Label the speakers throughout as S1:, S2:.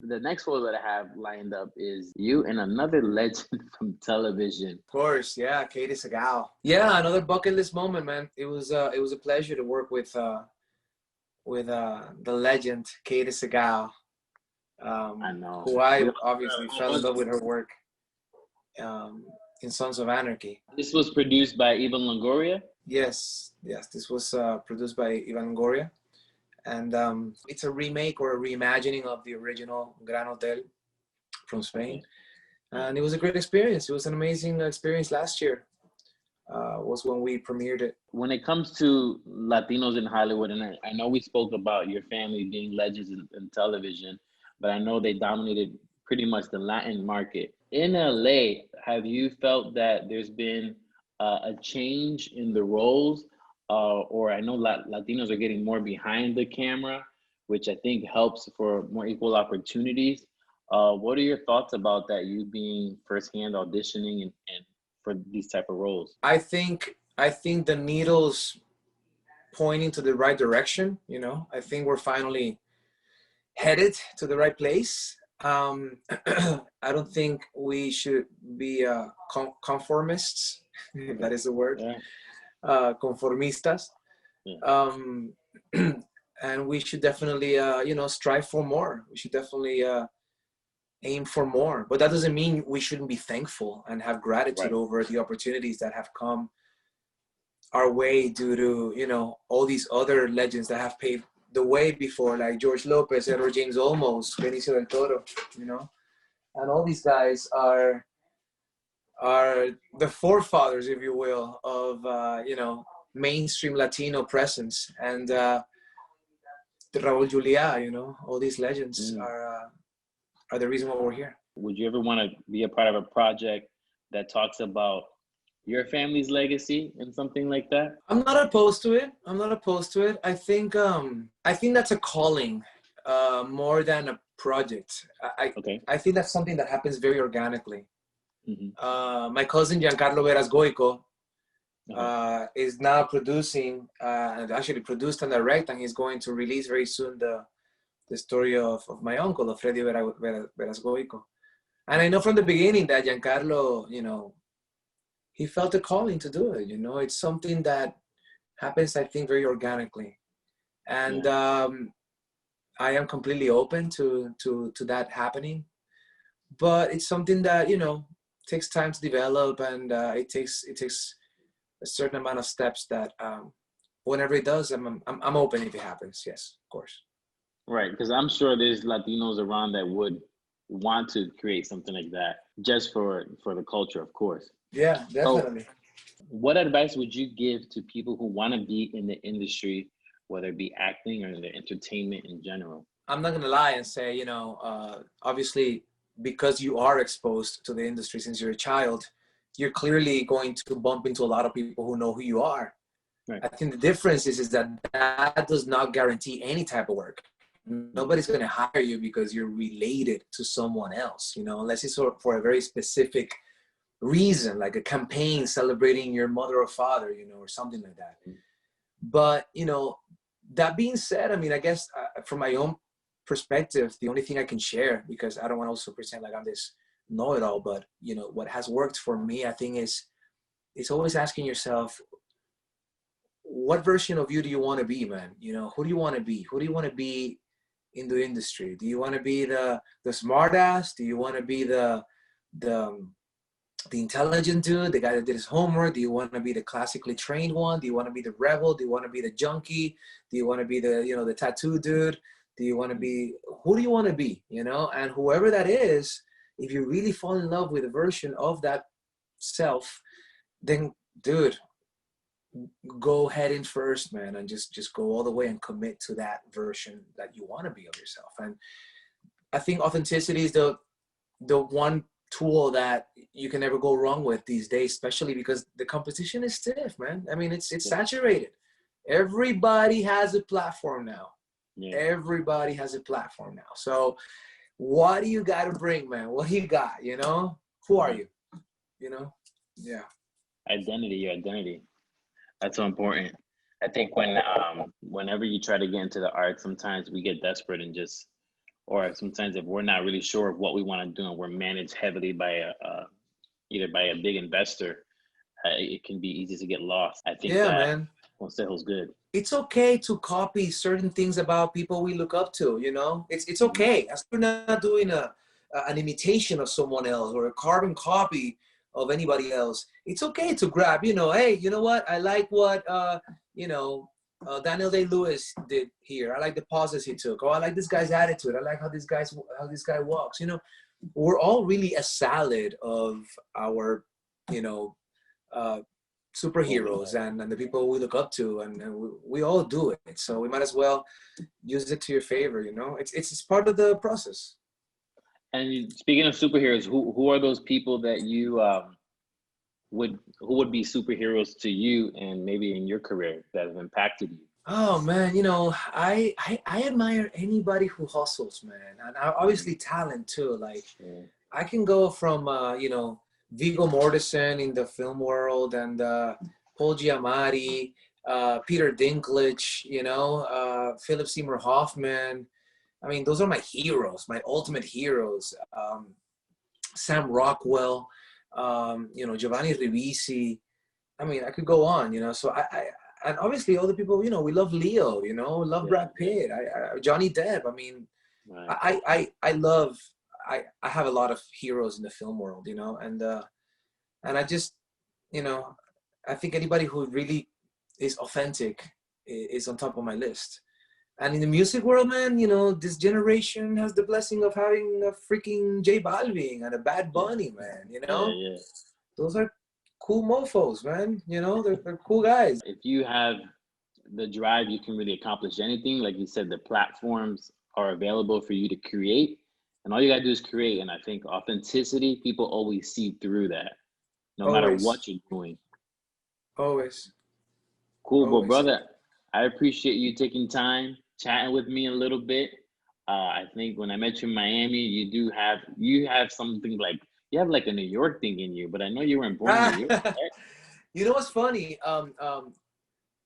S1: The next photo that I have lined up is you and another legend from television.
S2: Of course, yeah, Katie Segal. Yeah, another bucket list moment, man. It was a pleasure to work with the legend Katie Segal,
S1: I know.
S2: who I obviously fell in love with her work um, in Sons of Anarchy.
S1: This was produced by Ivan Longoria.
S2: Yes, this was produced by Ivan Goria, and it's a remake or a reimagining of the original Gran Hotel from Spain, and it was a great experience. It was an amazing experience last year. Was when we premiered it.
S1: When it comes to Latinos in Hollywood, and I know we spoke about your family being legends in television, but I know they dominated pretty much the Latin market. In LA, have you felt that there's been a change in the roles? Or I know Latinos are getting more behind the camera, which I think helps for more equal opportunities. What are your thoughts about that, you being firsthand auditioning and for these type of roles?
S2: I think the needle's pointing to the right direction. You know, I think we're finally headed to the right place. I don't think we should be conformists, if that is the word,
S1: Yeah.
S2: conformistas.
S1: Yeah.
S2: Um, and we should definitely, strive for more. We should definitely aim for more. But that doesn't mean we shouldn't be thankful and have gratitude
S1: Right.
S2: over the opportunities that have come our way due to, all these other legends that have paved the way before, like George Lopez, Edward James Olmos, Benicio del Toro, and all these guys are the forefathers, if you will, of mainstream Latino presence. And Raul Julia, all these legends
S1: Mm.
S2: are the reason why we're here.
S1: Would you ever want to be a part of a project that talks about your family's legacy and something like that?
S2: I'm not opposed to it. I think that's a calling more than a project.
S1: Okay.
S2: I think that's something that happens very organically.
S1: Mm-hmm.
S2: My cousin Giancarlo Veras Goico
S1: Uh-huh.
S2: is now producing and actually produced and direct, and he's going to release very soon the story of my uncle, of Freddy Veras Goico. And I know from the beginning that Giancarlo, he felt a calling to do it. It's something that happens, I think, very organically. And
S1: Yeah.
S2: I am completely open to that happening. But it's something that, takes time to develop, and it takes a certain amount of steps that whenever it does, I'm open if it happens. Yes, of course.
S1: Right, because I'm sure there's Latinos around that would want to create something like that just for the culture, of course.
S2: Yeah,
S1: So,
S2: definitely.
S1: what advice would you give to people who want to be in the industry, whether it be acting or the entertainment in general?
S2: I'm not gonna lie and say, obviously, because you are exposed to the industry since you're a child, you're clearly going to bump into a lot of people who know who you are.
S1: Right.
S2: I think the difference is that does not guarantee any type of work. Nobody's going to hire you because you're related to someone else, unless it's for a very specific reason, like a campaign celebrating your mother or father, or something like that. But, that being said, I mean, I guess from my own perspective, the only thing I can share, because I don't want to also pretend like I'm this know-it-all, but, what has worked for me, I think, is it's always asking yourself, what version of you do you want to be, man? Who do you want to be? Who do you want to be in the industry? Do you want to be the smart ass? Do you want to be the intelligent dude, the guy that did his homework? Do you want to be the classically trained one? Do you want to be the rebel? Do you want to be the junkie? Do you want to be the the tattoo dude? Do you want to be, who do you want to be? And whoever that is, if you really fall in love with a version of that self, then dude, go head in first, man, and just go all the way and commit to that version that you want to be of yourself. And I think authenticity is the one tool that you can never go wrong with these days, especially because the competition is stiff, man. I mean, it's saturated. Everybody has a platform now.
S1: Yeah.
S2: Everybody has a platform now. So what do you got to bring, man? What do you got? Who are you? Yeah.
S1: Identity, your identity. That's so important. I think whenever you try to get into the art, sometimes we get desperate and just or sometimes if we're not really sure of what we want to do and we're managed heavily by either by a big investor, it can be easy to get lost. I think
S2: Yeah,
S1: that
S2: man.
S1: Consejo's good.
S2: It's okay to copy certain things about people we look up to, you know? It's
S1: Mhm.
S2: okay. As we're not doing an imitation of someone else or a carbon copy of anybody else. It's okay to grab, you know, hey, you know what? I like what you know, Daniel Day-Lewis did here. I like the pauses he took. Oh, I like this guy's attitude. I like how this guy walks. You know, we're all really a salad of our, you know, uh, superheroes and the people we look up to, and we all do it. So we might as well use it to your favor. You know, it's part of the process.
S1: And speaking of superheroes, who are those people that you who would be superheroes to you and maybe in your career that have impacted you?
S2: Oh man, you know, I admire anybody who hustles, man, and obviously talent too. Like
S1: Yeah.
S2: I can go from you know, Viggo Mortensen in the film world, and Paul Giamatti, Peter Dinklage, you know, Philip Seymour Hoffman. I mean, those are my heroes, my ultimate heroes. Sam Rockwell, you know, Giovanni Ribisi. I mean, I could go on, you know. So and obviously other people, you know, we love Leo, you know, love
S1: Yeah.
S2: Brad Pitt, Johnny Depp. I mean,
S1: Right.
S2: I love, I have a lot of heroes in the film world, you know, and I just, you know, I think anybody who really is authentic is on top of my list. And in the music world, man, you know, this generation has the blessing of having a freaking J Balvin and a Bad
S1: Yeah.
S2: Bunny, man. You
S1: Yeah.
S2: know,
S1: Yeah.
S2: those are cool mofos, man. You know, they're cool guys.
S1: If you have the drive, you can really accomplish anything. Like you said, the platforms are available for you to create, and all you gotta do is create. And I think authenticity, people always see through that, no matter
S2: Always,
S1: what you're doing.
S2: always,
S1: Cool, but
S2: always.
S1: brother, I appreciate you taking time chatting with me a little bit. I think when I met you in Miami, you have something like you have like a New York thing in you, but I know you weren't born in New York, right?
S2: You know what's funny?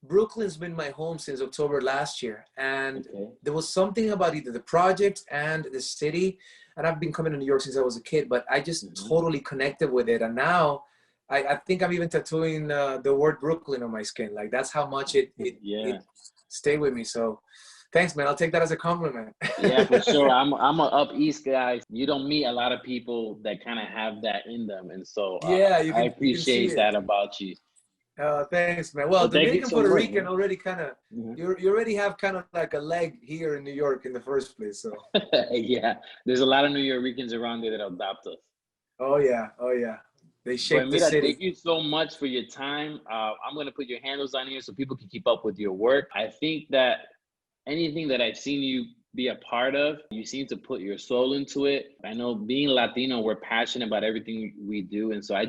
S2: Brooklyn's been my home since October last year, and
S1: Okay.
S2: there was something about either the project and the city. And I've been coming to New York since I was a kid, but I just
S1: Hmm.
S2: totally connected with it. And now I think I'm even tattooing the word Brooklyn on my skin. Like that's how much
S1: Yeah.
S2: it stayed with me. So thanks, man. I'll take that as a compliment.
S1: Yeah, for sure. I'm a up east guy. You don't meet a lot of people that kind of have that in them, and so
S2: Yeah,
S1: I
S2: you can see
S1: appreciate
S2: it.
S1: that about you.
S2: Thanks, man. Well,
S1: Well, thank you
S2: Dominican,
S1: so
S2: Puerto
S1: much,
S2: Rican
S1: man.
S2: already kind of,
S1: Mhm.
S2: you already have kind of like a leg here in New York in the first place. So,
S1: Yeah, there's a lot of New Yorkers around there that adopt us.
S2: oh yeah, they
S1: But
S2: shaped the
S1: Mira, thank
S2: city.
S1: you so much for your time. I'm gonna put your handles on here so people can keep up with your work. I think that anything that I've seen you be a part of, you seem to put your soul into it. I know being Latino, we're passionate about everything we do. And so I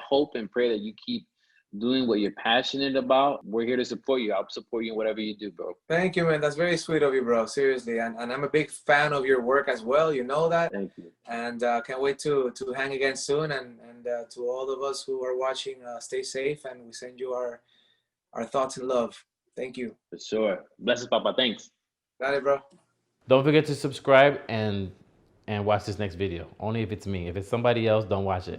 S1: hope and pray that you keep doing what you're passionate about. We're here to support you. I'll support you in whatever you do, bro.
S2: Thank you, man. That's very sweet of you, bro. Seriously, and I'm a big fan of your work as well. You know that,
S1: Thank you.
S2: and can't wait to hang again soon. And to all of us who are watching, stay safe, and we send you our thoughts and love. Thank you.
S1: For sure. Blessings, Papa. Thanks.
S2: Got it, bro.
S3: Don't forget to subscribe and watch this next video. Only if it's me. If it's somebody else, don't watch it.